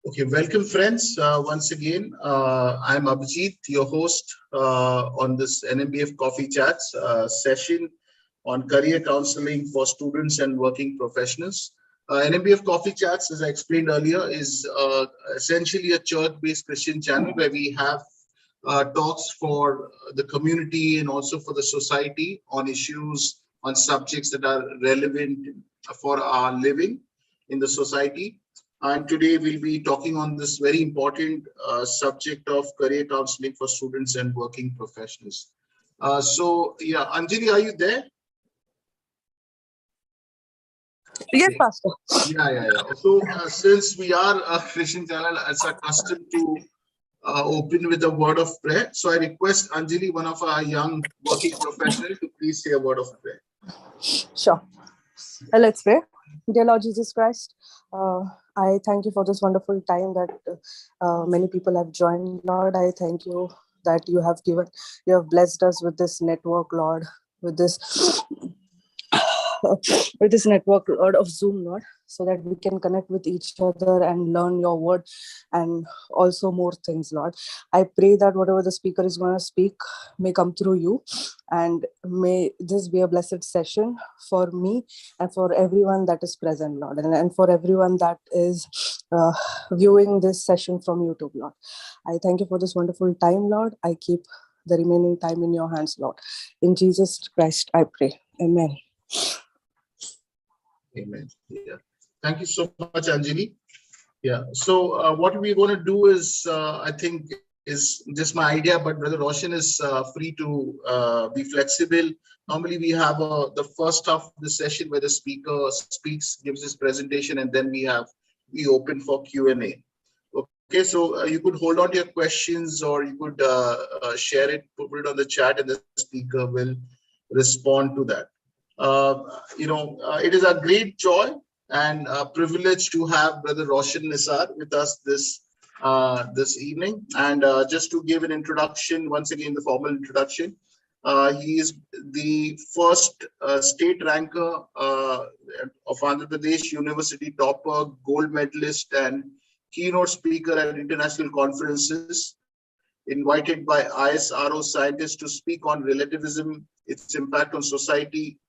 Okay, welcome friends. Once again, I'm Abhijit, your host on this NMBF Coffee Chats session on career counseling for students and working professionals. NMBF Coffee Chats, as I explained earlier, is essentially a church-based Christian channel where we have talks for the community and also for the society on issues, on subjects that are relevant for our living in the society. And today we'll be talking on this very important subject of career counseling for students and working professionals. Yeah, Anjali, are you there? Yes, Pastor. Yeah. So since we are a Christian channel, it's accustomed to open with a word of prayer. So I request Anjali, one of our young working professionals, to please say a word of prayer. Sure. Let's pray. Dear Lord Jesus Christ, I thank you for this wonderful time that many people have joined, Lord. I thank you that you have blessed us with this network, Lord, with this with this network, Lord, of Zoom, Lord, so that we can connect with each other and learn your word and also more things, Lord. I pray that whatever the speaker is going to speak may come through you, and may this be a blessed session for me and for everyone that is present, Lord, and for everyone that is viewing this session from YouTube, Lord. I thank you for this wonderful time, Lord. I keep the remaining time in your hands, Lord. In Jesus Christ, I pray. Amen. Amen. Yeah. Thank you so much, Anjali. Yeah. So what we're going to do is, I think, is just my idea, but Brother Roshan is free to be flexible. Normally, we have the first half of the session where the speaker speaks, gives his presentation, and then we open for Q&A. Okay, so you could hold on to your questions, or you could share it, put it on the chat, and the speaker will respond to that. It is a great joy and a privilege to have Brother Roshan Nisar with us this evening. And just to give an introduction, once again, the formal introduction, he is the first state ranker of Andhra Pradesh University topper, gold medalist, and keynote speaker at international conferences, invited by ISRO scientists to speak on relativism, its impact on society,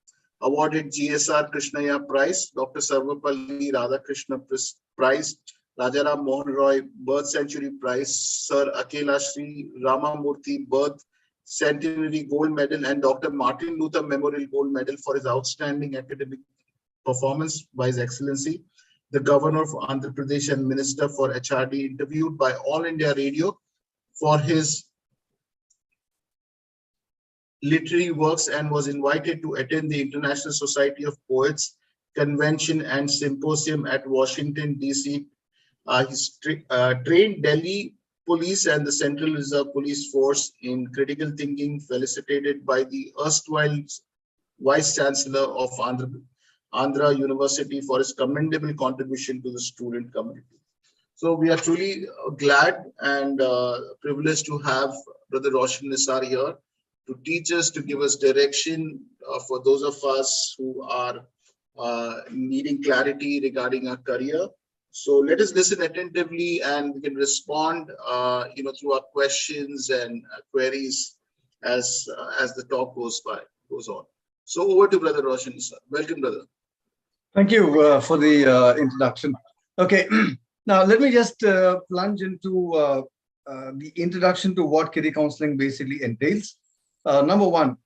awarded GSR Krishnaya Prize, Dr. Sarvapalli Radhakrishna Prize, Rajaram Mohan Roy Birth Century Prize, Sir Akela Sri Ramamurthy Birth Centenary Gold Medal, and Dr. Martin Luther Memorial Gold Medal for his outstanding academic performance by His Excellency, the Governor of Andhra Pradesh and Minister for HRD, interviewed by All India Radio for his literary works and was invited to attend the International Society of Poets Convention and Symposium at Washington, D.C. He trained Delhi Police and the Central Reserve Police Force in critical thinking, felicitated by the erstwhile Vice Chancellor of Andhra University for his commendable contribution to the student community. So we are truly glad and privileged to have Brother Roshan Nisar here to teach us, to give us direction for those of us who are needing clarity regarding our career. So let us listen attentively, and we can respond, through our questions and queries as the talk goes on. So over to Brother Roshan, sir. Welcome, brother. Thank you for the introduction. Okay, now let me just plunge into the introduction to what career counseling basically entails. Number one,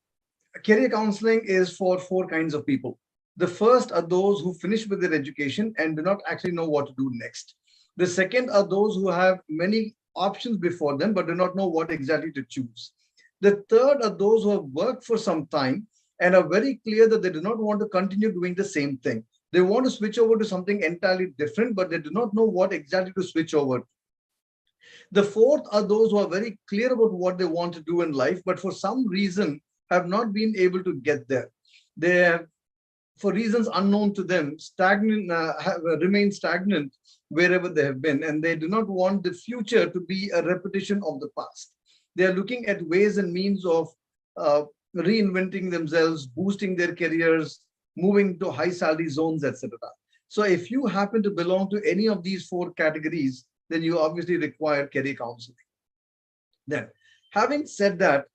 career counseling is for four kinds of people. The first are those who finish with their education and do not actually know what to do next. The second are those who have many options before them but do not know what exactly to choose. The third are those who have worked for some time and are very clear that they do not want to continue doing the same thing. They want to switch over to something entirely different, but they do not know what exactly to switch over. The fourth are those who are very clear about what they want to do in life, but for some reason have not been able to get there. They have, for reasons unknown to them, have remained stagnant wherever they have been, and they do not want the future to be a repetition of the past. They are looking at ways and means of reinventing themselves, boosting their careers, moving to high salary zones, etc. So if you happen to belong to any of these four categories, then you obviously require career counseling. Then, having said that,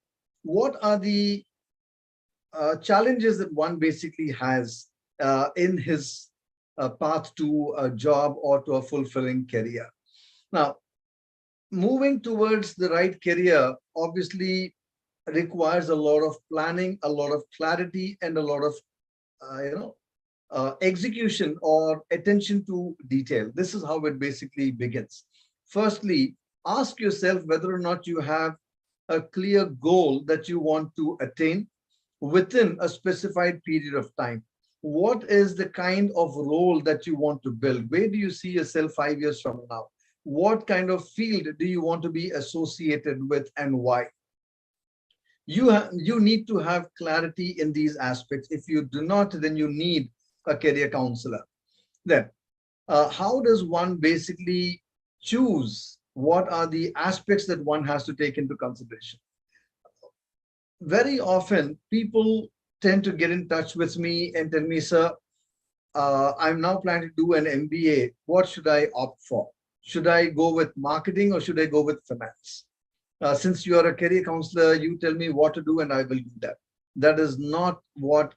what are the challenges that one basically has in his path to a job or to a fulfilling career? Now, moving towards the right career obviously requires a lot of planning, a lot of clarity, and a lot of execution or attention to detail. This is how it basically begins. Firstly, ask yourself whether or not you have a clear goal that you want to attain within a specified period of time. What is the kind of role that you want to build? Where do you see yourself 5 years from now? What kind of field do you want to be associated with, and why? You need to have clarity in these aspects. If you do not, then you need a career counselor. Then, how does one basically choose what are the aspects that one has to take into consideration? Very often, people tend to get in touch with me and tell me, sir, I'm now planning to do an MBA. What should I opt for? Should I go with marketing or should I go with finance? Since you are a career counselor, you tell me what to do and I will do that. That is not what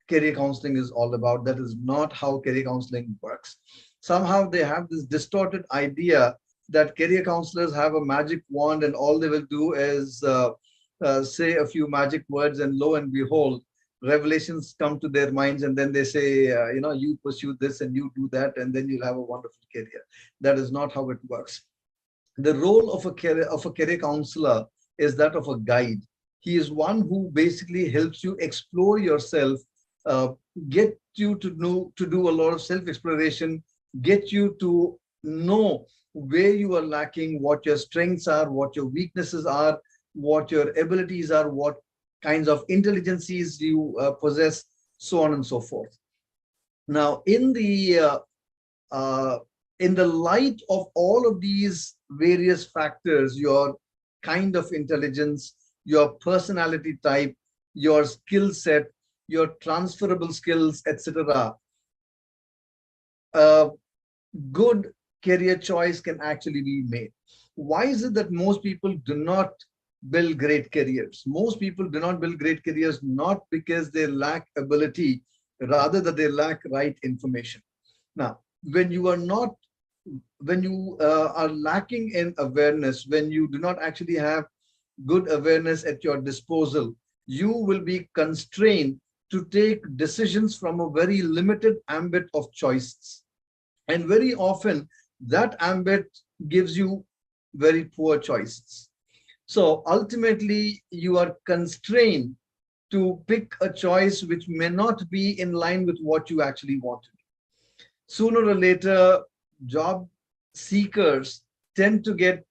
career counseling is all about. That is not how career counseling works. Somehow they have this distorted idea that career counselors have a magic wand and all they will do is say a few magic words, and lo and behold, revelations come to their minds, and then they say, you pursue this and you do that, and then you'll have a wonderful career. That is not how it works. The role of a career counselor is that of a guide. He is one who basically helps you explore yourself, get you to know, to do a lot of self-exploration, get you to know where you are lacking, what your strengths are, what your weaknesses are, what your abilities are, what kinds of intelligences you possess, so on and so forth. Now, in the light of all of these various factors, your kind of intelligence, your personality type, your skill set, your transferable skills, etc., a good career choice can actually be made. Why is it that most people do not build great careers? Most people do not build great careers not because they lack ability, rather that they lack right information. Now, when you are lacking in awareness, when you do not actually have good awareness at your disposal, you will be constrained to take decisions from a very limited ambit of choices. And very often that ambit gives you very poor choices. So ultimately you are constrained to pick a choice which may not be in line with what you actually want to do. Sooner or later, job seekers tend to get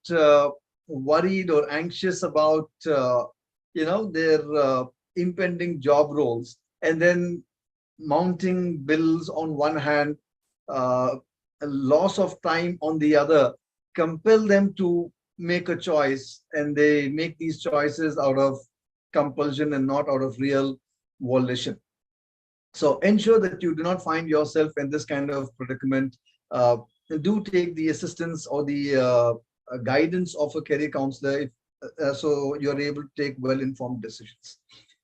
worried or anxious about their impending job roles, and then mounting bills on one hand, a loss of time on the other, compel them to make a choice, and they make these choices out of compulsion and not out of real volition. So ensure that you do not find yourself in this kind of predicament. Do take the assistance or the guidance of a career counselor so you're able to take well-informed decisions.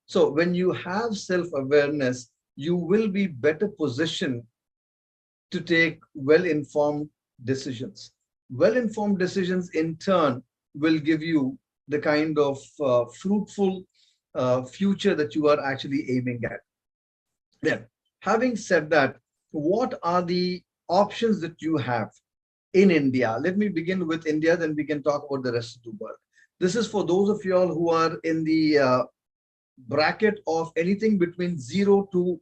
So when you have self-awareness, you will be better positioned to take well-informed decisions. Well-informed decisions in turn will give you the kind of fruitful future that you are actually aiming at. Then, having said that, what are the options that you have in India? Let me begin with India, then we can talk about the rest of the world. This is for those of you all who are in the bracket of anything between 0 to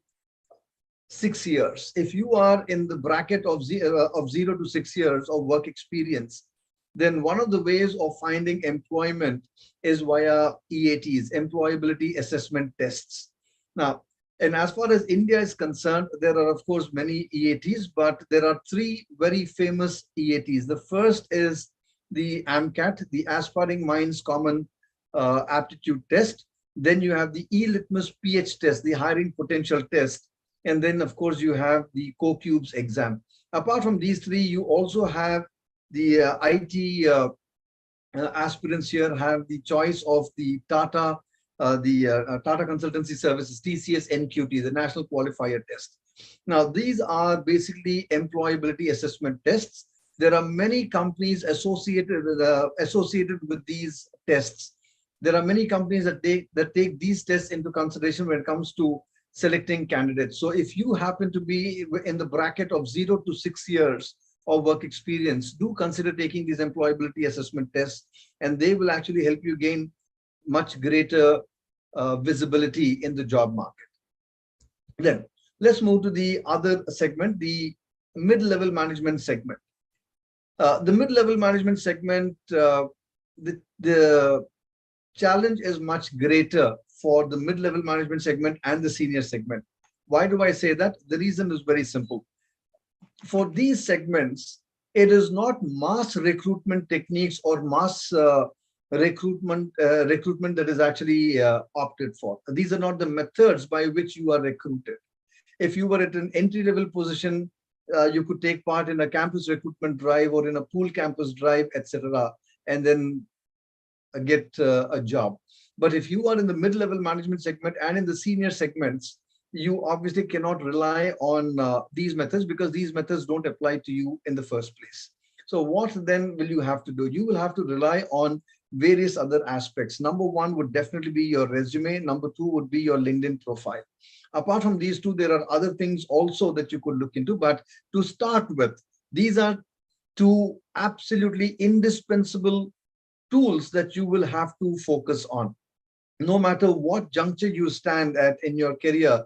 6 years. If you are in the bracket of 0 to 6 years of work experience, then one of the ways of finding employment is via EATs, employability assessment tests. Now, and as far as India is concerned, there are of course many EATs, but there are 3 very famous EATs. The first is the AMCAT, the Aspiring Minds Common Aptitude Test. Then you have the E-Litmus PH test, the Hiring Potential Test. And then of course you have the CoCubes exam. Apart from these 3, you also have The IT aspirants here have the choice of the Tata, Tata Consultancy Services, TCS NQT, the National Qualifier Test. Now, these are basically employability assessment tests. There are many companies associated with these tests. There are many companies that take these tests into consideration when it comes to selecting candidates. So if you happen to be in the bracket of 0 to 6 years of work experience, do consider taking these employability assessment tests, and they will actually help you gain much greater visibility in the job market. Then let's move to the other segment, the mid-level management segment. The mid-level management segment, the challenge is much greater for the mid-level management segment and the senior segment. Why do I say that? The reason is very simple. For these segments, it is not mass recruitment techniques or mass recruitment that is actually opted for. These are not the methods by which you are recruited. If you were at an entry-level position, you could take part in a campus recruitment drive or in a pool campus drive, etc., and then get a job. But if you are in the mid-level management segment and in the senior segments, you obviously cannot rely on these methods, because these methods don't apply to you in the first place. So what then will you have to do? You will have to rely on various other aspects. Number one would definitely be your resume. Number two would be your LinkedIn profile. Apart from these two, there are other things also that you could look into. But to start with, these are two absolutely indispensable tools that you will have to focus on. No matter what juncture you stand at in your career,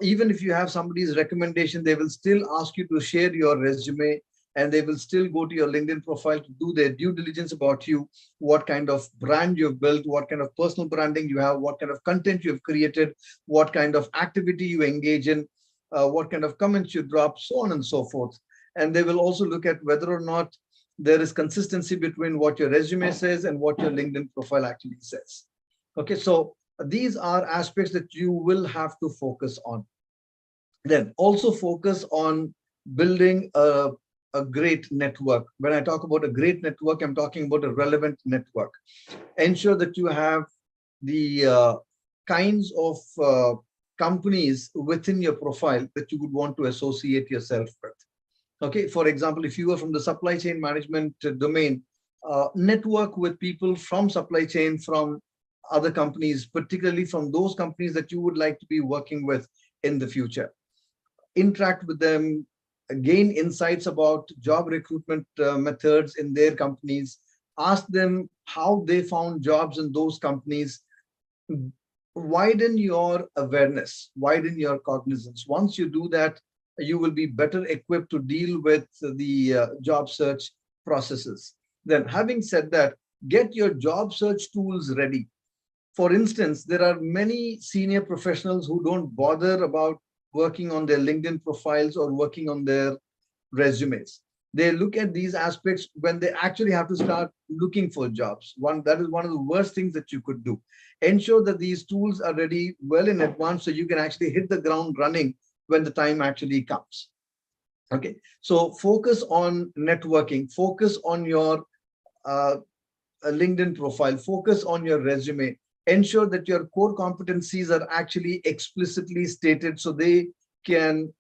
even if you have somebody's recommendation, they will still ask you to share your resume, and they will still go to your LinkedIn profile to do their due diligence about you, what kind of brand you've built, what kind of personal branding you have, what kind of content you've created, what kind of activity you engage in, what kind of comments you drop, so on and so forth. And they will also look at whether or not there is consistency between what your resume says and what your LinkedIn profile actually says. Okay, so these are aspects that you will have to focus on. Then also focus on building a great network. When I talk about a great network, I'm talking about a relevant network. Ensure that you have the kinds of companies within your profile that you would want to associate yourself with. Okay, for example, if you are from the supply chain management domain, network with people from supply chain, from other companies, particularly from those companies that you would like to be working with in the future. Interact with them, gain insights about job recruitment methods in their companies, ask them how they found jobs in those companies, widen your awareness, widen your cognizance. Once you do that, you will be better equipped to deal with the job search processes. Then, having said that, get your job search tools ready. For instance, there are many senior professionals who don't bother about working on their LinkedIn profiles or working on their resumes. They look at these aspects when they actually have to start looking for jobs. That is one of the worst things that you could do. Ensure that these tools are ready well in advance so you can actually hit the ground running when the time actually comes. Okay, so focus on networking, focus on your LinkedIn profile, focus on your resume. Ensure that your core competencies are actually explicitly stated so they can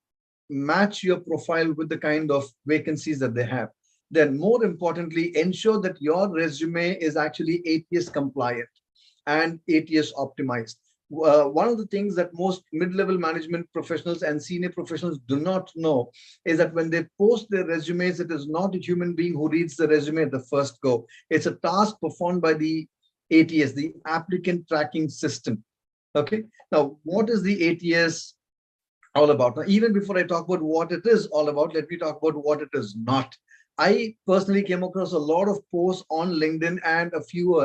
match your profile with the kind of vacancies that they have. Then, more importantly, ensure that your resume is actually ATS compliant and ATS optimized. One of the things that most mid-level management professionals and senior professionals do not know is that when they post their resumes, it is not a human being who reads the resume at the first go. It's a task performed by the ATS, the applicant tracking system. Okay, now what is the ATS all about? Now, even before I talk about what it is all about, let me talk about what it is not. I personally came across a lot of posts on LinkedIn and a few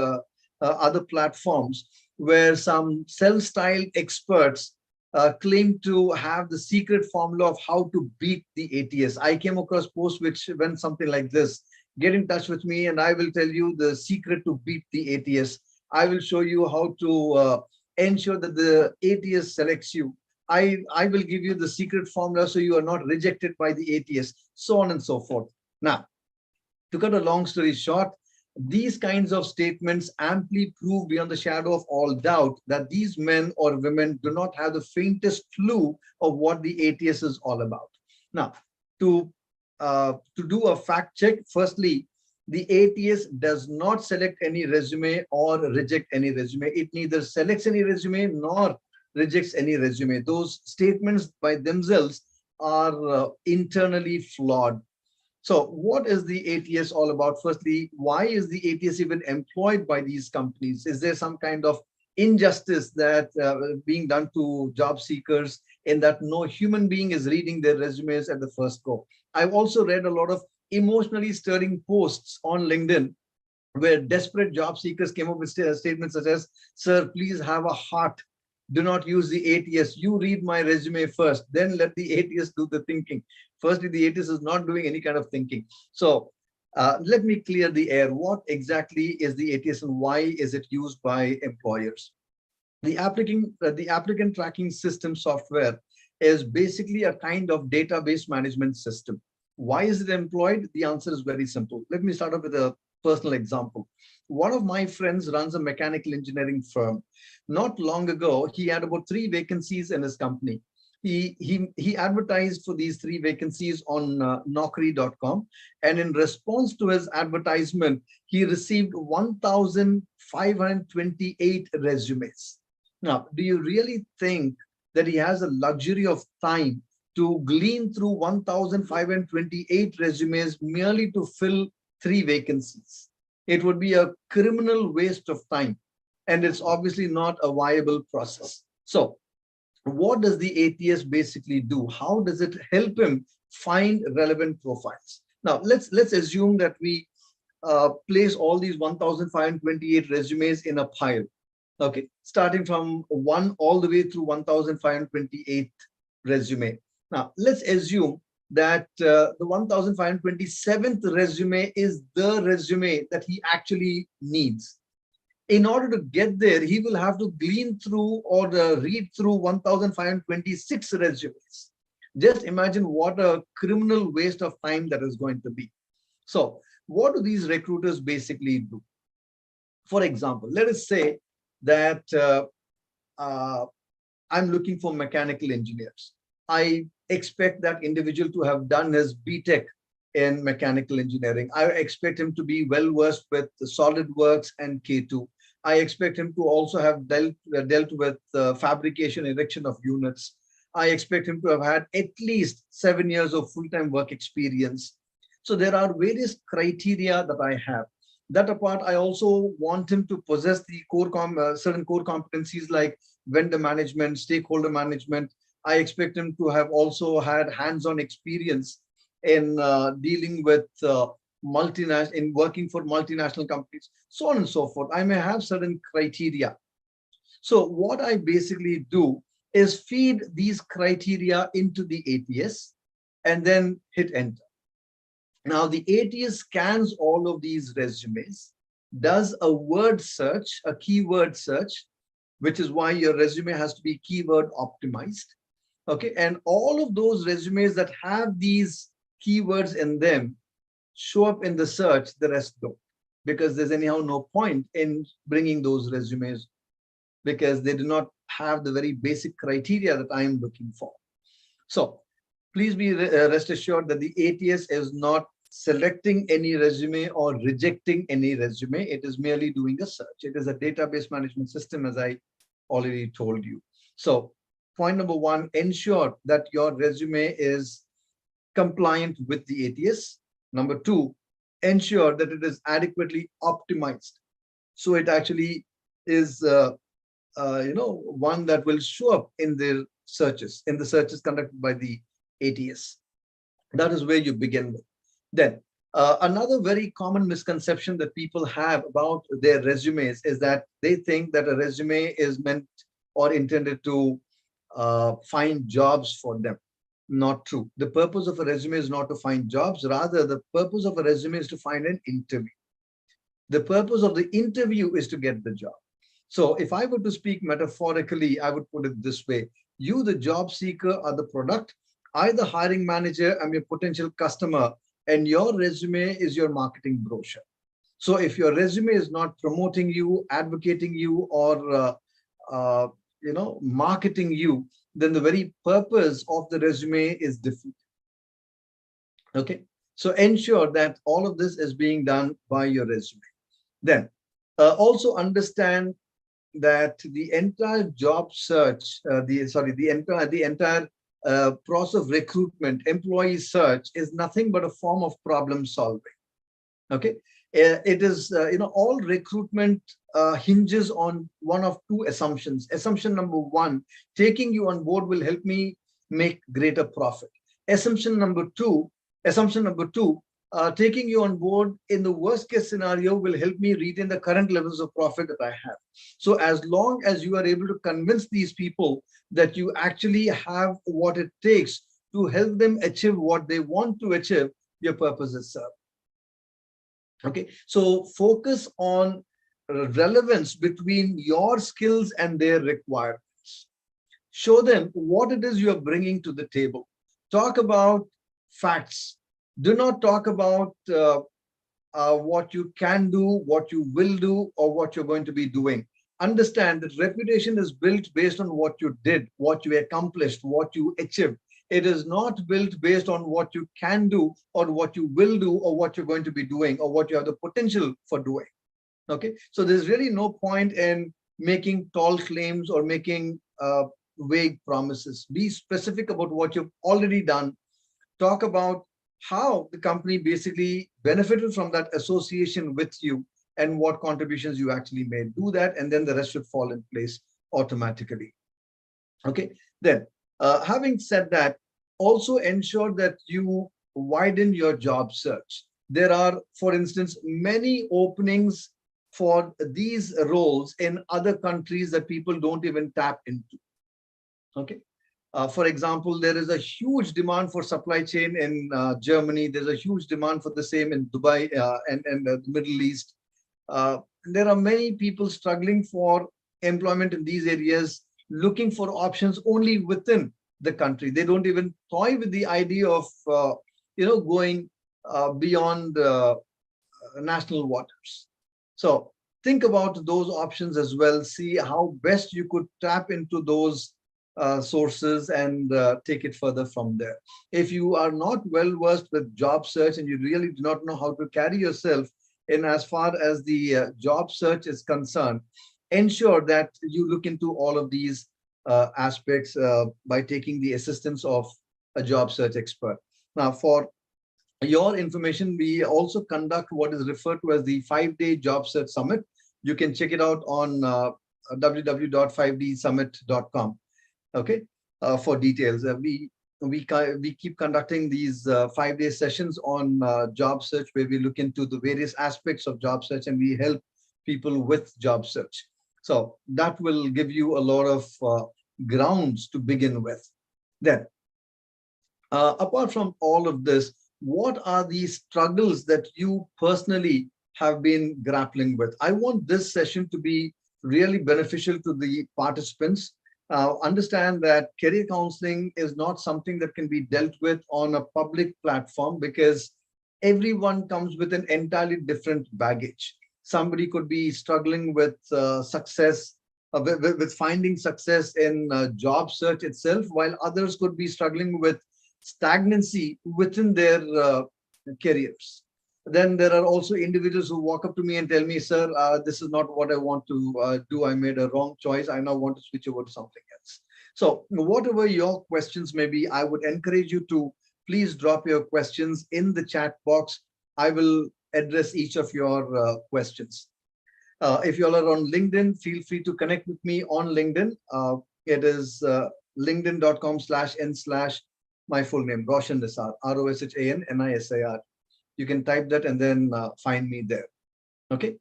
other platforms where some self-styled experts claim to have the secret formula of how to beat the ATS. I came across posts which went something like this: get in touch with me and I will tell you the secret to beat the ATS. I will show you how to ensure that the ATS selects you. I will give you the secret formula so you are not rejected by the ATS, so on and so forth. Now, To cut a long story short, these kinds of statements amply prove beyond the shadow of all doubt that these men or women do not have the faintest clue of what the ATS is all about. Now, to do a fact check, firstly, the ATS does not select any resume or reject any resume. It neither selects any resume nor rejects any resume. Those statements by themselves are internally flawed. So what is the ATS all about? Firstly, why is the ATS even employed by these companies? Is there some kind of injustice that being done to job seekers in that no human being is reading their resumes at the first go? I've also read a lot of emotionally stirring posts on LinkedIn where desperate job seekers came up with statements such as, "Sir, please have a heart. Do not use the ATS. You read my resume first, then let the ATS do the thinking." Firstly, the ATS is not doing any kind of thinking. So let me clear the air. What exactly is the ATS and why is it used by employers? The applicant tracking system software is basically a kind of database management system. Why is it employed? The answer is very simple. Let me start off with a personal example. One of my friends runs a mechanical engineering firm. Not long ago, he had about 3 vacancies in his company. He advertised for these 3 vacancies on Naukri.com, and in response to his advertisement, he received 1,528 resumes. Now, do you really think that he has a luxury of time to glean through 1,528 resumes merely to fill 3 vacancies? It would be a criminal waste of time, and it's obviously not a viable process. So what does the ATS basically do? How does it help him find relevant profiles? Now, let's assume that we place all these 1,528 resumes in a pile. Okay, starting from 1 all the way through 1,528 resume. Now, let's assume that the 1,527th resume is the resume that he actually needs. In order to get there, he will have to glean through or read through 1,526 resumes. Just imagine what a criminal waste of time that is going to be. So what do these recruiters basically do? For example, let us say that I'm looking for mechanical engineers. I expect that individual to have done his BTech in mechanical engineering. I expect him to be well versed with SolidWorks and K2. I expect him to also have dealt with fabrication, erection of units. I expect him to have had at least 7 years of full-time work experience. So there are various criteria that I have. That apart, I also want him to possess the certain core competencies like vendor management, stakeholder management. I expect him to have also had hands-on experience in dealing with in working for multinational companies, so on and so forth. I may have certain criteria. So what I basically do is feed these criteria into the ATS and then hit enter. Now the ATS scans all of these resumes, does a word search, a keyword search, which is why your resume has to be keyword optimized. Okay, and all of those resumes that have these keywords in them show up in the search, the rest don't, because there's anyhow no point in bringing those resumes because they do not have the very basic criteria that I am looking for. So please be rest assured that the ATS is not selecting any resume or rejecting any resume. It is merely doing a search. It is a database management system, as I already told you. So point number one, ensure that your resume is compliant with the ATS. Number two, ensure that it is adequately optimized. So it actually is one that will show up in the searches conducted by the ATS. That is where you begin with. Then another very common misconception that people have about their resumes is that they think that a resume is meant or intended to find jobs for them. Not true. The purpose of a resume is not to find jobs. Rather, the purpose of a resume is to find an interview. The purpose of the interview is to get the job. So if I were to speak metaphorically, I would put it this way. You, the job seeker, are the product. I, the hiring manager, am your potential customer, and your resume is your marketing brochure. So if your resume is not promoting you, advocating you, or marketing you, then the very purpose of the resume is different. Okay, so ensure that all of this is being done by your resume. Then also understand that the entire job search, the entire process of recruitment, employee search is nothing but a form of problem solving. Okay, it is all recruitment hinges on one of two assumptions. Assumption number one: taking you on board will help me make greater profit. Assumption number two: taking you on board in the worst case scenario will help me retain the current levels of profit that I have. So as long as you are able to convince these people that you actually have what it takes to help them achieve what they want to achieve, your purpose is served. Okay, so focus on relevance between your skills and their requirements. Show them what it is you are bringing to the table. Talk about facts. Do not talk about what you can do, what you will do, or what you're going to be doing. Understand that reputation is built based on what you did, what you accomplished, what you achieved. It is not built based on what you can do or what you will do or what you're going to be doing or what you have the potential for doing. Okay, so there's really no point in making tall claims or making vague promises. Be specific about what you've already done. Talk about how the company basically benefited from that association with you and what contributions you actually made. Do that, and then the rest should fall in place automatically. Okay, then having said that, also ensure that you widen your job search. There are, for instance, many openings for these roles in other countries that people don't even tap into. Okay, for example, there is a huge demand for supply chain in Germany. There's a huge demand for the same in Dubai and the Middle East. There are many people struggling for employment in these areas, looking for options only within the country. They don't even toy with the idea of going beyond national waters. So think about those options as well. See how best you could tap into those sources and take it further from there. If you are not well versed with job search and you really do not know how to carry yourself in as far as the job search is concerned, ensure that you look into all of these aspects by taking the assistance of a job search expert. Now, for your information, we also conduct what is referred to as the 5-day job search summit. You can check it out on www.5dsummit.com. Okay, for details. We keep conducting these 5-day sessions on job search, where we look into the various aspects of job search and we help people with job search. So that will give you a lot of grounds to begin with. Then, apart from all of this, what are the struggles that you personally have been grappling with? I want this session to be really beneficial to the participants. Understand that career counseling is not something that can be dealt with on a public platform, because everyone comes with an entirely different baggage. Somebody could be struggling with success, with finding success in job search itself, while others could be struggling with stagnancy within their careers. Then there are also individuals who walk up to me and tell me, sir, this is not what I want to do. I made a wrong choice. I now want to switch over to something else. So whatever your questions may be, I would encourage you to please drop your questions in the chat box. I will address each of your questions. If you all are on LinkedIn, feel free to connect with me on LinkedIn. It is linkedin.com/n/my full name, Roshan Nisar, ROSHAN NISAR. You can type that and then find me there. Okay.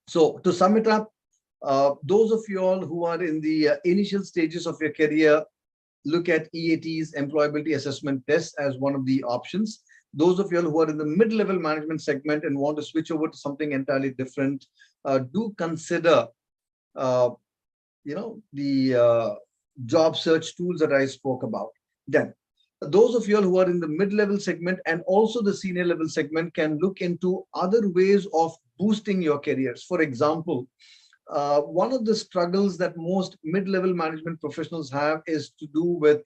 So to sum it up, those of you all who are in the initial stages of your career, look at EAT's employability assessment test as one of the options. Those of you all who are in the mid-level management segment and want to switch over to something entirely different, do consider, the job search tools that I spoke about. Then, Those of you all who are in the mid-level segment and also the senior level segment can look into other ways of boosting your careers. For example, one of the struggles that most mid-level management professionals have is to do with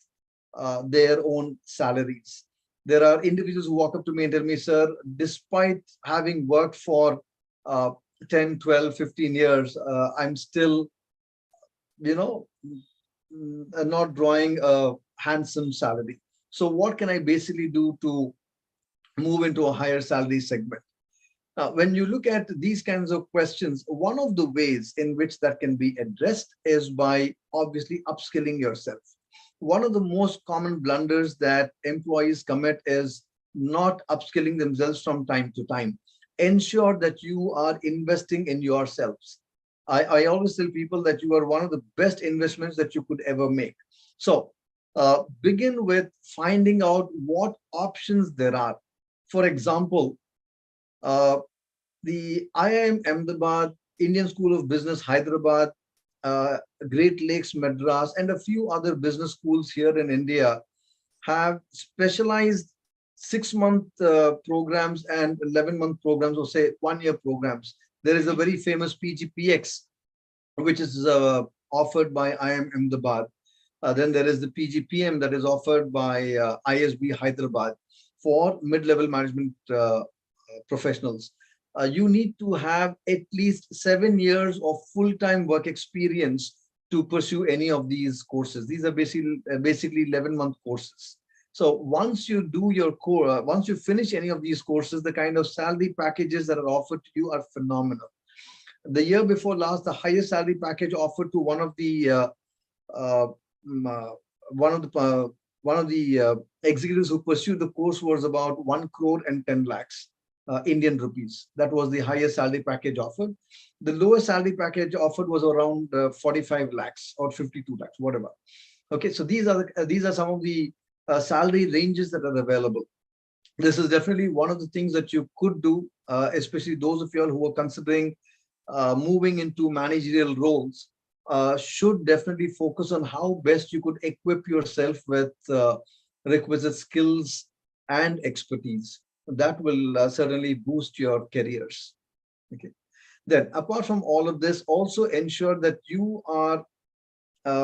their own salaries. There are individuals who walk up to me and tell me, sir, despite having worked for uh, 10, 12, 15 years, I'm still, you know, not drawing a handsome salary. So what can I basically do to move into a higher salary segment? Now, when you look at these kinds of questions, one of the ways in which that can be addressed is by obviously upskilling yourself. One of the most common blunders that employees commit is not upskilling themselves from time to time. Ensure that you are investing in yourselves. I always tell people that you are one of the best investments that you could ever make. So begin with finding out what options there are. For example, uh, the IIM Ahmedabad, Indian School of Business, Hyderabad, uh, Great Lakes Madras, and a few other business schools here in India have specialized 6-month programs and 11-month programs, or say 1-year programs. There is a very famous PGPX, which is offered by IIM Ahmedabad. Then there is the PGPM that is offered by ISB Hyderabad for mid-level management professionals. You need to have at least 7 years of full-time work experience to pursue any of these courses. These are basically 11-month courses. So once you do your core, once you finish any of these courses, the kind of salary packages that are offered to you are phenomenal. The year before last, the highest salary package offered to one of the uh, one of the executives who pursued the course was about 1 crore and 10 lakhs Indian rupees. That was the highest salary package offered. The lowest salary package offered was around 45 lakhs or 52 lakhs, whatever. Okay, so these are some of the salary ranges that are available. This is definitely one of the things that you could do, especially those of you all who are considering moving into managerial roles. Should definitely focus on how best you could equip yourself with requisite skills and expertise. That will certainly boost your careers. Okay. Then, apart from all of this, also ensure that you are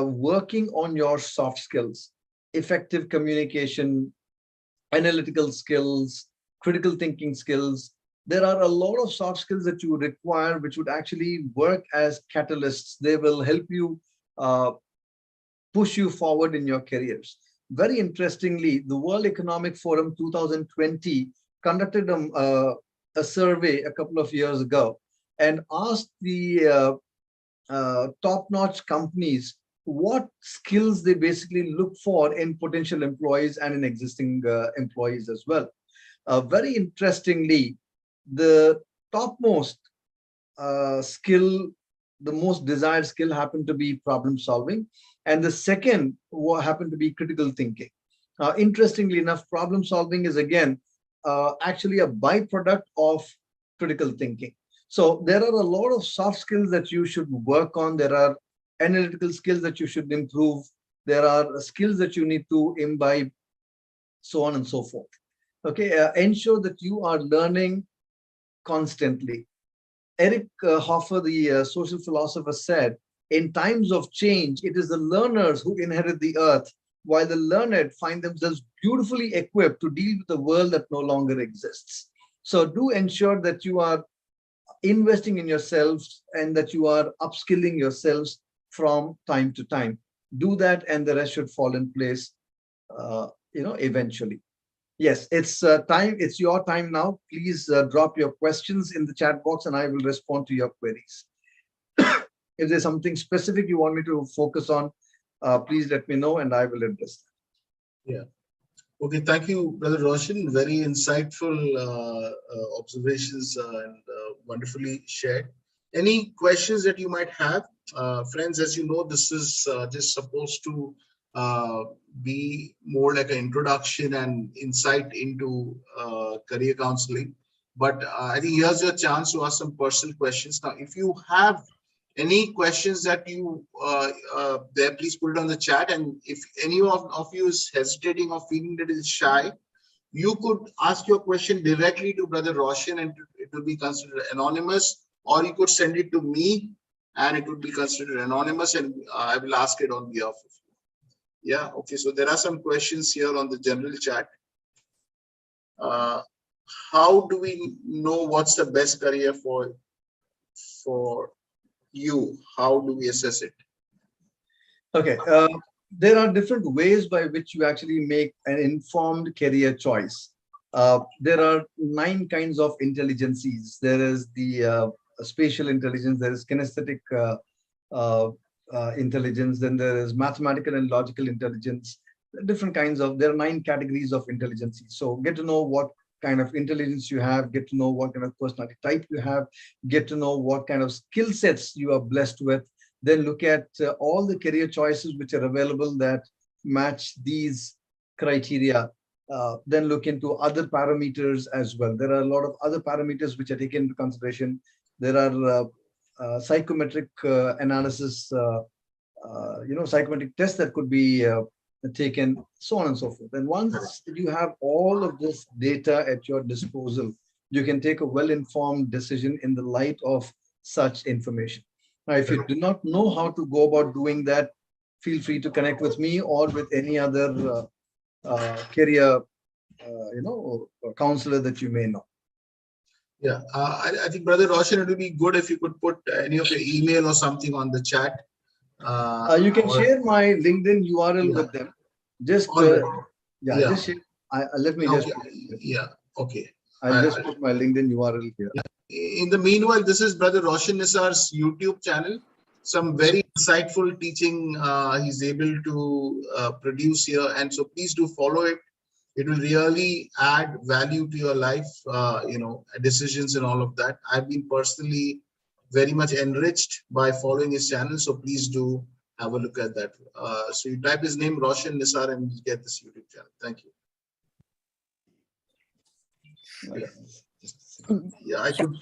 working on your soft skills, effective communication, analytical skills, critical thinking skills. There are a lot of soft skills that you require, which would actually work as catalysts. They will help you push you forward in your careers. Very interestingly, the World Economic Forum 2020 conducted a survey a couple of years ago and asked the top-notch companies what skills they basically look for in potential employees and in existing employees as well. Very interestingly, the topmost skill, the most desired skill happened to be problem solving. And the second happened to be critical thinking. Interestingly enough, problem solving is again actually a byproduct of critical thinking. So there are a lot of soft skills that you should work on. There are analytical skills that you should improve. There are skills that you need to imbibe, so on and so forth. Okay, ensure that you are learning constantly. Eric Hoffer, the social philosopher, said, in times of change, it is the learners who inherit the earth, while the learned find themselves beautifully equipped to deal with a world that no longer exists. So do ensure that you are investing in yourselves and that you are upskilling yourselves from time to time. Do that and the rest should fall in place, eventually. Yes, it's time. It's your time now. Please drop your questions in the chat box and I will respond to your queries. If there's something specific you want me to focus on, please let me know and I will address that. Yeah. Okay, thank you, Brother Roshan. Very insightful observations and wonderfully shared. Any questions that you might have? Friends, as you know, this is just supposed to be more like an introduction and insight into career counseling. But I think here's your chance to ask some personal questions. Now, if you have Any questions that you there, please put it on the chat. And if any of you is hesitating or feeling that is shy, you could ask your question directly to Brother Roshan and it will be considered anonymous, or you could send it to me and it would be considered anonymous, and I will ask it on behalf of you. Yeah, okay. So there are some questions here on the general chat. How do we know what's the best career for you? How do we assess it? Okay. There are different ways by which you actually make an informed career choice. There are 9 kinds of intelligences. There is the spatial intelligence, there is kinesthetic uh, intelligence, then there is mathematical and logical intelligence. There are 9 categories of intelligence. So get to know what kind of intelligence you have, get to know what kind of personality type you have, get to know what kind of skill sets you are blessed with. Then look at all the career choices which are available that match these criteria. Then look into other parameters as well. There are a lot of other parameters which are taken into consideration. There are psychometric analysis, psychometric tests that could be taken, so on and so forth. And once you have all of this data at your disposal, you can take a well-informed decision in the light of such information. Now, if you do not know how to go about doing that, feel free to connect with me or with any other career, counselor that you may know. Yeah, I think Brother Roshan, it would be good if you could put any of your email or something on the chat. You can share my LinkedIn URL with them. Just just share. Let me just. Okay. I'll just put my LinkedIn URL here. In the meanwhile, this is Brother Roshan Nisar's YouTube channel. Some very insightful teaching he's able to produce here, and so please do follow it. It will really add value to your life, decisions and all of that. I've been personally very much enriched by following his channel, so please do have a look at that. So you type his name, Roshan Nisar, and you get this YouTube channel. Thank you. Yeah, I could.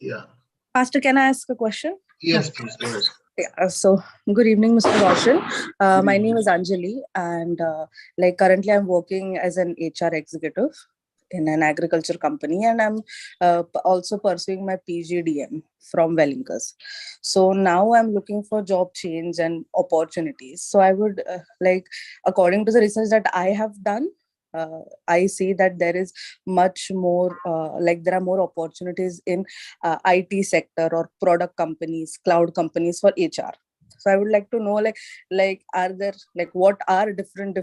Yeah. Pastor, can I ask a question? Yes, please go ahead. Yeah, so good evening, Mr. Roshan. My name is Anjali, and currently I'm working as an HR executive in an agriculture company, and I'm also pursuing my PGDM from Wellingers. So now I'm looking for job change and opportunities. So I would according to the research that I have done, I see that there is much more, there are more opportunities in IT sector or product companies, cloud companies for HR. So I would like to know, are there, what are different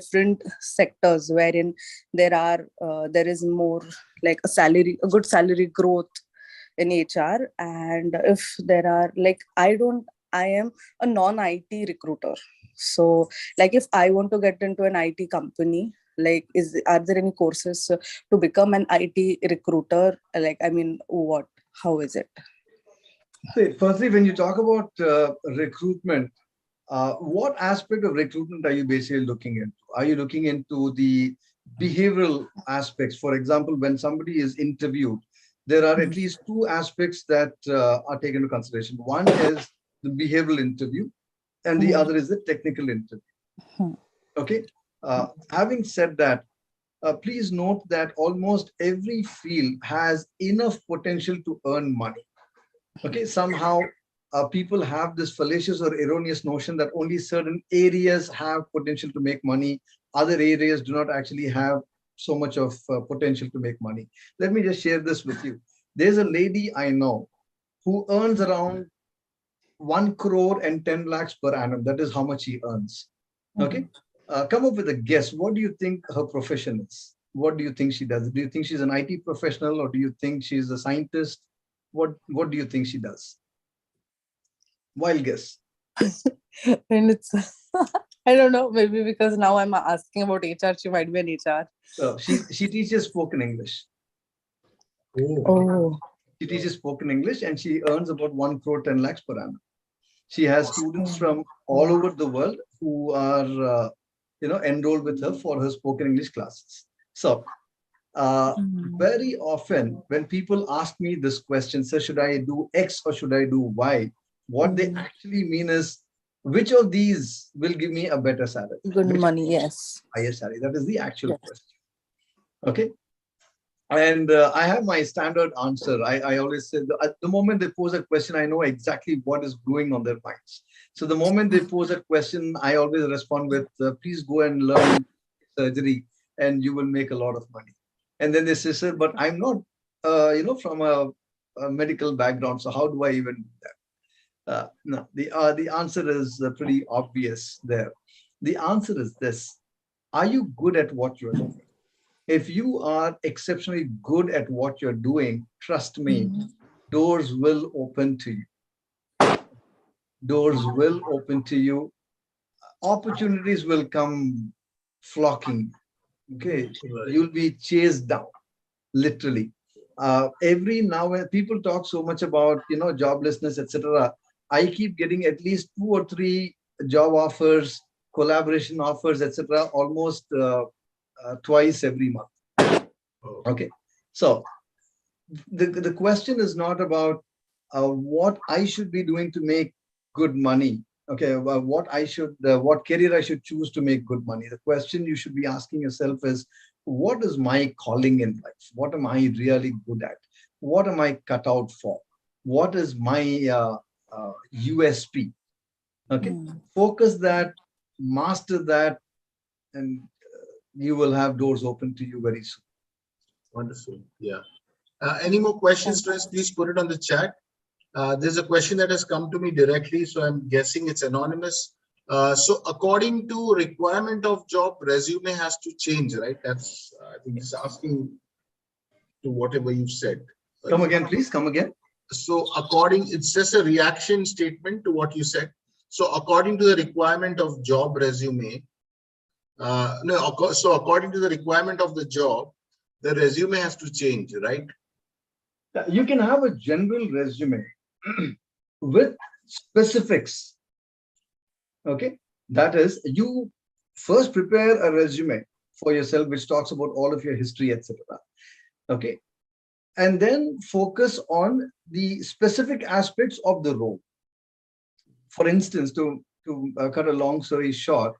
sectors wherein there is more a good salary growth in HR, and if there are I am a non-IT recruiter. So if I want to get into an IT company, are there any courses to become an IT recruiter? How is it? See, firstly, when you talk about recruitment, what aspect of recruitment are you basically looking into? Are you looking into the behavioral aspects? For example, when somebody is interviewed, there are at least 2 aspects that are taken into consideration. One is the behavioral interview, and the other is the technical interview. Okay. Having said that, please note that almost every field has enough potential to earn money. Okay, somehow people have this fallacious or erroneous notion that only certain areas have potential to make money. Other areas do not actually have so much of potential to make money. Let me just share this with you. There's a lady I know who earns around 1 crore and 10 lakhs per annum. That is how much she earns. Okay. Come up with a guess. What do you think her profession is? What do you think she does? Do you think she's an IT professional, or do you think she's a scientist? What do you think she does? Wild guess. And it's I don't know, maybe because now I'm asking about HR, she might be an HR. So she teaches spoken English. Oh. She teaches spoken English and she earns about 1 crore 10 lakhs per annum. She has students from all over the world who are enrolled with her for her spoken English classes. So very often when people ask me this question, so should I do X or should I do Y? What they actually mean is, which of these will give me a better salary? Good Which money, yes. higher salary? That is the actual Yes. question. Okay. And I have my standard answer. I always say, at the moment they pose a question, I know exactly what is going on their minds. So the moment they pose a question, I always respond with, please go and learn surgery and you will make a lot of money. And then they say, sir, but I'm not, from a medical background. So how do I even do that? No, the answer is pretty obvious there. The answer is this: are you good at what you're doing? If you are exceptionally good at what you're doing, trust me, doors will open to you. Doors will open to you. Opportunities will come flocking. Okay, you'll be chased down, literally. Every now and people talk so much about joblessness, etc. I keep getting at least 2 or 3 job offers, collaboration offers, etc. Almost twice every month. Okay, so the question is not about what I should be doing to make good money. Okay, what career I should choose to make good money. The question you should be asking yourself is, what is my calling in life? What am I really good at? What am I cut out for? What is my USP? Okay, focus that, master that, and you will have doors open to you very soon. Wonderful. Yeah. Any more questions to us? Please put it on the chat. There's a question that has come to me directly, so I'm guessing it's anonymous. So according to requirement of job, resume has to change, right? That's, I think it's asking to whatever you've said. Come again, please. Come again. So it's just a reaction statement to what you said. So according to the requirement of job resume, so according to the requirement of the job, the resume has to change, right? You can have a general resume with specifics. Okay, that is, you first prepare a resume for yourself which talks about all of your history, etc. Okay, and then focus on the specific aspects of the role. For instance, to cut a long story short,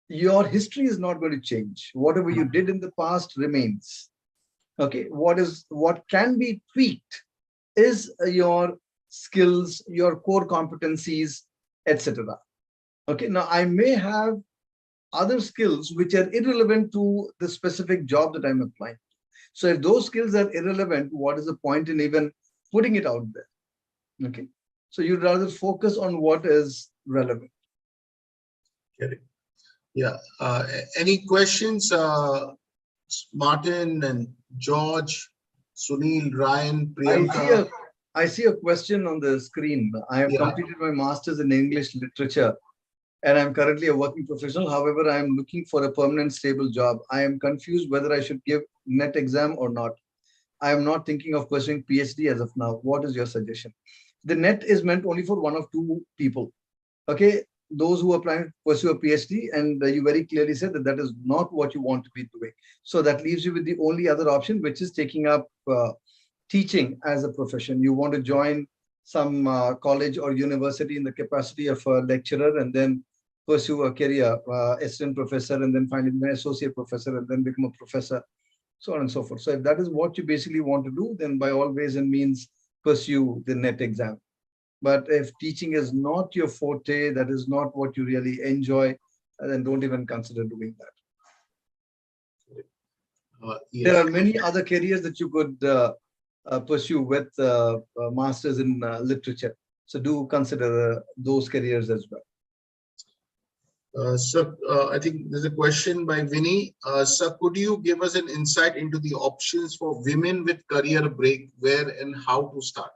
your history is not going to change. Whatever you did in the past remains. Okay, what can be tweaked is your skills, your core competencies, etc. Okay, now I may have other skills which are irrelevant to the specific job that I'm applying. So if those skills are irrelevant, what is the point in even putting it out there? Okay, so you'd rather focus on what is relevant. Okay. Yeah. Any questions? Martin and George, Sunil, Ryan, Priyanka. I see a question on the screen. I have completed my master's in English literature and I'm currently a working professional. However, I am looking for a permanent stable job. I am confused whether I should give NET exam or not. I am not thinking of pursuing PhD as of now. What is your suggestion? The NET is meant only for 1 or 2 people. Okay, those who are planning to pursue a PhD, and you very clearly said that that is not what you want to be doing. So that leaves you with the only other option, which is taking up teaching as a profession. You want to join some college or university in the capacity of a lecturer and then pursue a career, assistant professor, and then finally an associate professor, and then become a professor, so on and so forth. So if that is what you basically want to do, then by all ways and means pursue the NET exam. But if teaching is not your forte, that is not what you really enjoy, then don't even consider doing that. There are many other careers that you could pursue with masters in literature. So do consider those careers as well. Sir, I think there's a question by Vinny. Sir, could you give us an insight into the options for women with career break, where and how to start?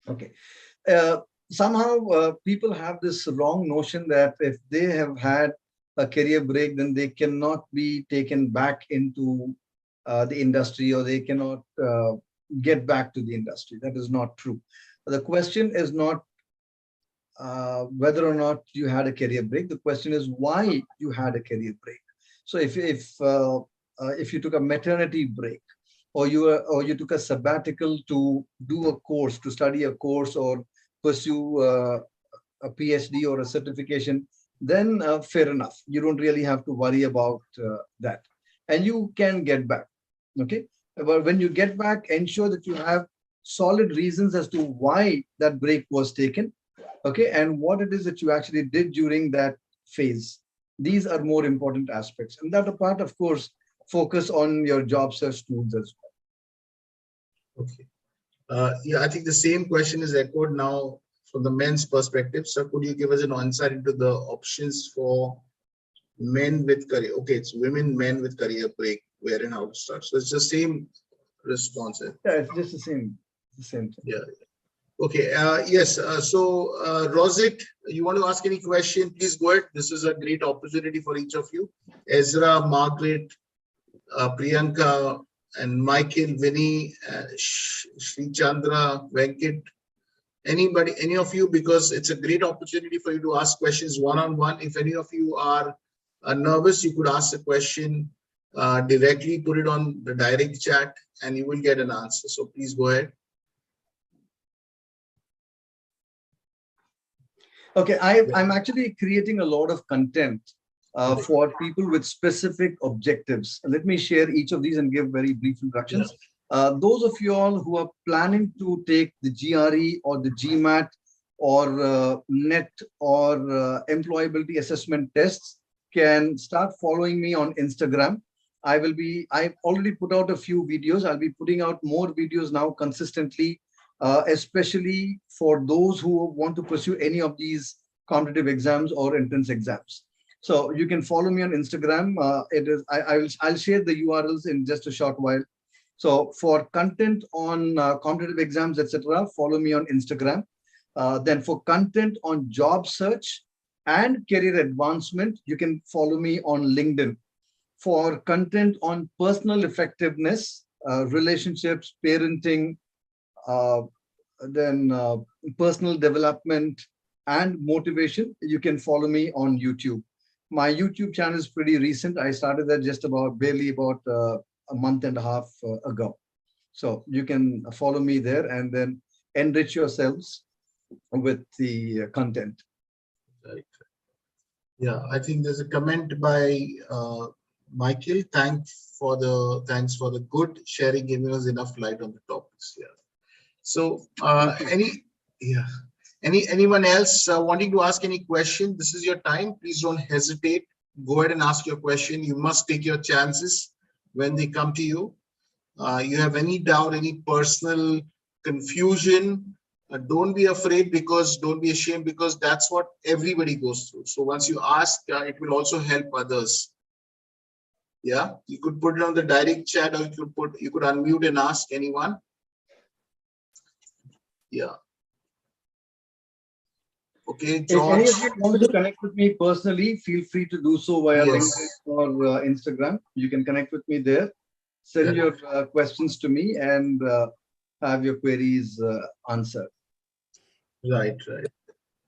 Okay. Somehow people have this wrong notion that if they have had a career break, then they cannot be taken back into the industry, or they cannot get back to the industry. That is not true. The question is not whether or not you had a career break. The question is why you had a career break. So if you took a maternity break, or you took a sabbatical to do a course, to study a course, or pursue a PhD or a certification, then fair enough. You don't really have to worry about that. And you can get back. Okay. But when you get back, ensure that you have solid reasons as to why that break was taken. Okay. And what it is that you actually did during that phase. These are more important aspects. And that apart, of course, focus on your job search tools as well. Okay. Yeah, I think the same question is echoed now from the men's perspective. So could you give us an insight into the options for men with career? Okay, it's women, men with career break, where and how to start. So it's the same response. Yeah, it's just the same thing. Yeah. Okay. Yes. Rosit, you want to ask any question? Please go ahead. This is a great opportunity for each of you. Ezra, Margaret, Priyanka, and Michael, Vinny, Sri Chandra, Venkat, anybody, any of you, because it's a great opportunity for you to ask questions one-on-one. If any of you are nervous, you could ask the question directly, put it on the direct chat, and you will get an answer. So please go ahead. Okay, I'm actually creating a lot of content for people with specific objectives. Let me share each of these and give very brief instructions. Those of you all who are planning to take the GRE or the GMAT or NET or employability assessment tests can start following me on Instagram. I've already put out a few videos. I'll be putting out more videos now consistently, especially for those who want to pursue any of these competitive exams or entrance exams. So you can follow me on Instagram. I'll share the URLs in just a short while. So for content on competitive exams, etc., follow me on Instagram. Then for content on job search and career advancement, you can follow me on LinkedIn. For content on personal effectiveness, relationships, parenting, personal development and motivation, you can follow me on YouTube. My YouTube channel is pretty recent. I started that just barely about a month and a half ago. So you can follow me there and then enrich yourselves with the content. Right. Yeah, I think there's a comment by Michael. Thanks for the good sharing, giving us enough light on the topics. Yeah. So anyone else wanting to ask any question? This is your time. Please don't hesitate. Go ahead and ask your question. You must take your chances when they come to you. You have any doubt, any personal confusion, don't be afraid, don't be ashamed, because that's what everybody goes through. So once you ask, it will also help others. Yeah, you could put it on the direct chat, or you could unmute and ask anyone. Yeah. Okay, George. If any of you want to connect with me personally, feel free to do so via LinkedIn or Instagram. You can connect with me there. Send your questions to me and have your queries answered. Right.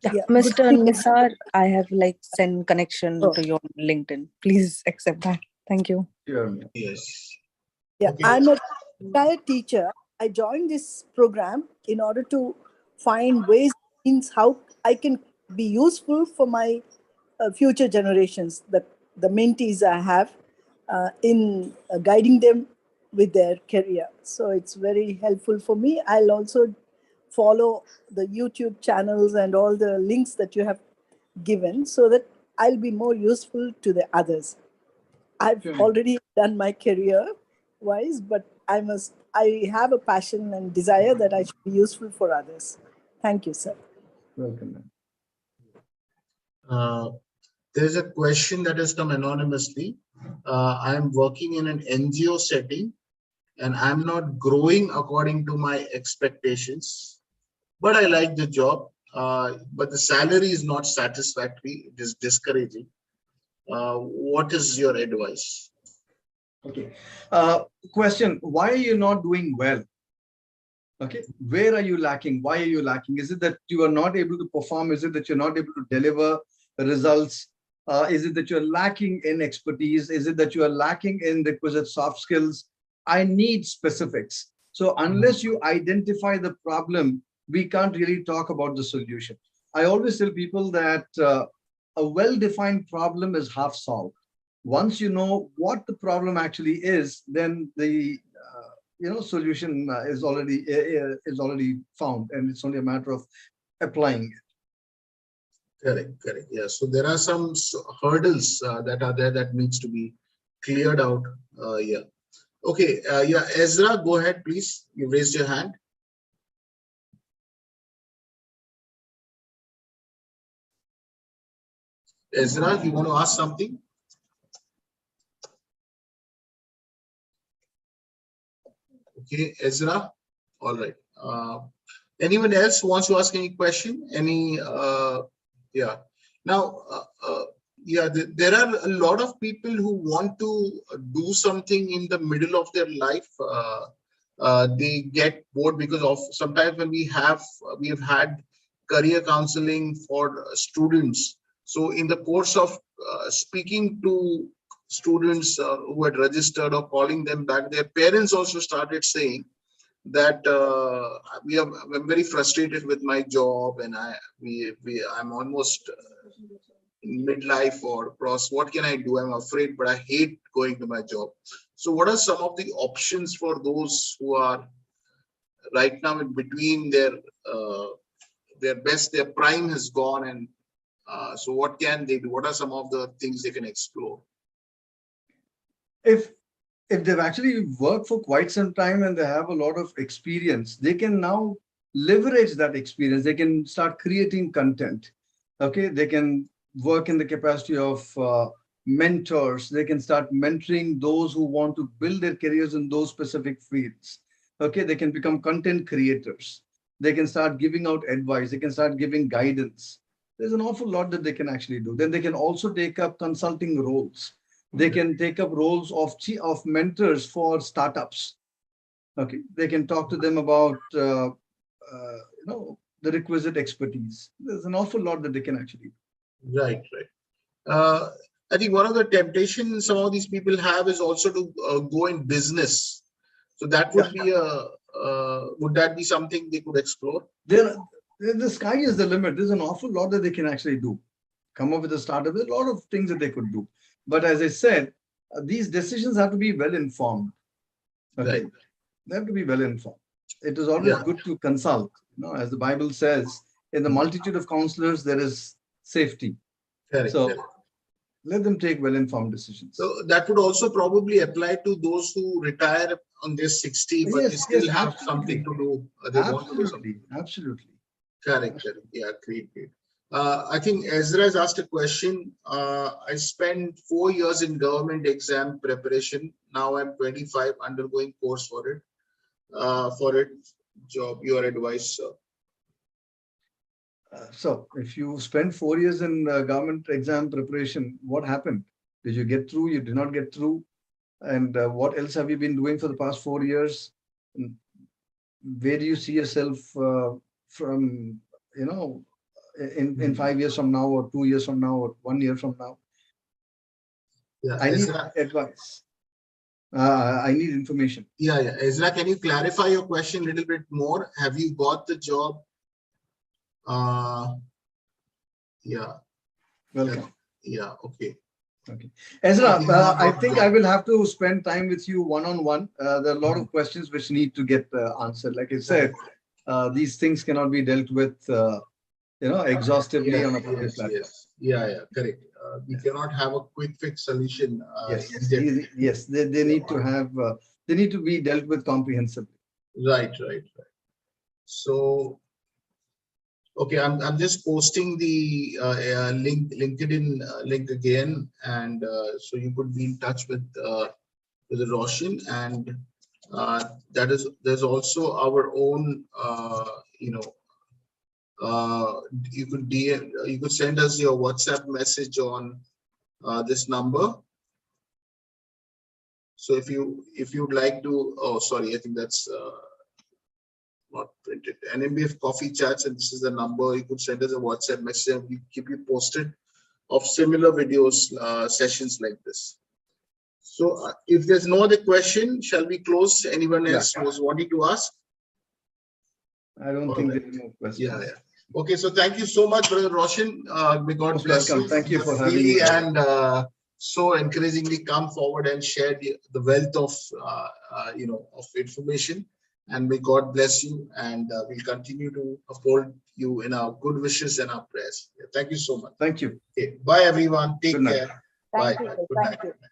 Yeah. Mr. Nisar, I have sent connection to your LinkedIn. Please accept that. Thank you. Sure. Yes. Yeah, Okay. I'm a retired teacher. I joined this program in order to find ways, means how I can be useful for my future generations, the mentees I have, in guiding them with their career. So it's very helpful for me. I'll also follow the YouTube channels and all the links that you have given so that I'll be more useful to the others. I've already done my career wise, but I have a passion and desire that I should be useful for others. Thank you, sir. Welcome. There's a question that has come anonymously. I'm working in an NGO setting and I'm not growing according to my expectations, but I like the job, but the salary is not satisfactory. It is discouraging. What is your advice? Okay. Question, why are you not doing well? Okay. Where are you lacking? Why are you lacking? Is it that you are not able to perform? Is it that you're not able to deliver the results? Is it that you're lacking in expertise? Is it that you are lacking in requisite soft skills? I need specifics. So unless you identify the problem, we can't really talk about the solution. I always tell people that a well-defined problem is half solved. Once you know what the problem actually is, then the solution is already found, and it's only a matter of applying it. Correct, correct. Yeah. So there are some hurdles that are there that needs to be cleared out. Yeah. Okay. Yeah. Ezra, go ahead, please. You raised your hand. Ezra, you want to ask something? Okay, Ezra. All right. Anyone else wants to ask any question? Any? Yeah. Now, yeah, there are a lot of people who want to do something in the middle of their life. They get bored because of sometimes when we have had career counseling for students. So in the course of speaking to students who had registered or calling them back, their parents also started saying that I'm very frustrated with my job, and I'm almost in midlife or cross. What can I do? I'm afraid, but I hate going to my job. So what are some of the options for those who are right now in between their prime has gone, and so what can they do? What are some of the things they can explore? If they've actually worked for quite some time and they have a lot of experience, they can now leverage that experience. They can start creating content. Okay, they can work in the capacity of mentors. They can start mentoring those who want to build their careers in those specific fields. Okay, they can become content creators. They can start giving out advice. They can start giving guidance. There's an awful lot that they can actually do. Then they can also take up consulting roles. They can take up roles of mentors for startups. Okay, they can talk to them about the requisite expertise. There's an awful lot that they can actually do. Right, right. I think one of the temptations some of these people have is also to go in business. So that would be would that be something they could explore? The sky is the limit. There's an awful lot that they can actually do. Come up with a startup. There's a lot of things that they could do. But as I said, these decisions have to be well informed. Okay, right. They have to be well informed. It is always good to consult. As the Bible says, in the multitude of counselors, there is safety. Correct, so correct. Let them take well-informed decisions. So that would also probably apply to those who retire on their 60, but they still have something to do. They want to do something. Absolutely. Correct, correct. Yeah, great, great. I think Ezra has asked a question. I spent 4 years in government exam preparation. Now I'm 25, undergoing course for it. Job, your advice, sir. So if you spend 4 years in government exam preparation, what happened? Did you get through? You did not get through? And what else have you been doing for the past 4 years? Where do you see yourself from, in 5 years from now, or 2 years from now, or 1 year from now? Yeah, I need advice. I need information. Yeah, yeah. Ezra, can you clarify your question a little bit more? Have you got the job? Yeah. Welcome. Yeah, okay. Okay. Ezra, I think I will have to spend time with you one-on-one. There are a lot of questions which need to get answered. Like I said, these things cannot be dealt with, exhaustively on a public platform. Yes. Yeah, correct. We cannot have a quick fix solution. Yes, they need to have, they need to be dealt with comprehensively. Right. So, okay, I'm just posting the LinkedIn link again, and so you could be in touch with Roshan, and there's also our own you could send us your WhatsApp message on this number. So if you'd like to, oh sorry, I think that's not printed. NMBF coffee chats, and this is the number. You could send us a WhatsApp message, and we keep you posted of similar videos, sessions like this. So if there's no other question, shall we close? Anyone else was wanting to ask? I don't All think right. there are more questions. Yeah, yeah. Okay, so thank you so much, Brother Roshan. May God Most bless welcome. you. Thank you for having Freely me. and so encouragingly come forward and share the wealth of of information. And may God bless you, and we'll continue to uphold you in our good wishes and our prayers. Yeah, thank you so much. Thank you. Okay, bye everyone. Take Good night. care. Bye. Thank you, Bye. sir. Good Thank night. you.